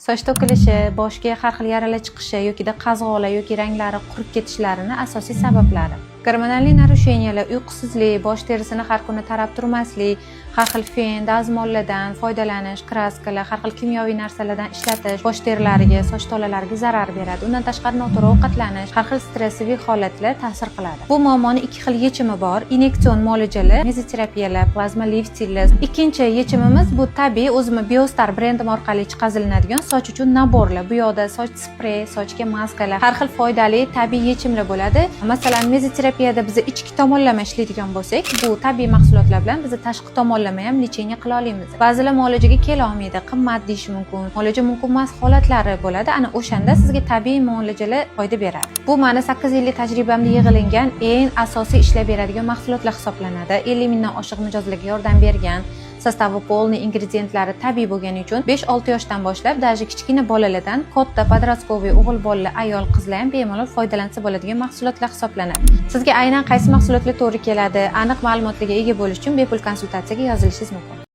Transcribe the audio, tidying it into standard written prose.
Soch to'kilishi, boshga har xil yaralar chiqishi yoki qazg'oqlar yoki ranglari qurib ketishlarining asosiy sabablari. Gormonal narusheniyalar, uyqusizlik, bosh terisini har kuni tarab turmaslik, har xil fen, dazmollardan foydalanish, kraskalar, har xil kimyoviy narsalardan ishlatish bosh terilariga, soch tolalariga zarar beradi. Undan tashqari noto'g'ri ovqatlanish, har xil stressiy holatlar ta'sir qiladi. Bu muammoning ikki xil yechimi bor: inyektsion muolajalar, mezoterapiyalar, plazma liftinglar. Ikkinchi yechimimiz bu tabiiy o'zimiz Biostar brendim orqali chiqariladigan soch uchun naborlar. Bu yoqda soch sprey, sochga maskalar, har xil foydali tabiiy yechimlar bo'ladi. Masalan, mezoterapiyada biz ichki tomonlama ishlaydigan bo'lsak, bu tabiiy mahsulotlar bilan biz tashqi tomonlama ham lecheniya qila olamiz. Ba'zilar muolajaga kela olmaydi, qimmat deyish mumkin, muolaja mumkin emas holatlari bo'ladi. Ana o'shanda sizga tabiiy muolajalar foyda beradi. Bu meni 8 yillik tajribamda yig'ilingan eng asosiy ishlab beradigan mahsulotlar hisoblanadi. 50 mingdan oshiq mijozlarga yordam bergan. Sostavi polni ingredientlari tabiiy bo'lgani uchun 5-6 yoshdan boshlab даже kichkina bolalardan katta podrastkoviy o'g'il bolalar, ayol, qizlar ham bemalol foydalansa bo'ladigan mahsulotlar hisoblanadi. Sizga aynan qaysi mahsulotlar to'g'ri keladi, aniq ma'lumotlarga ega bo'lish uchun bepul konsultatsiyaga yozilishingiz mumkin.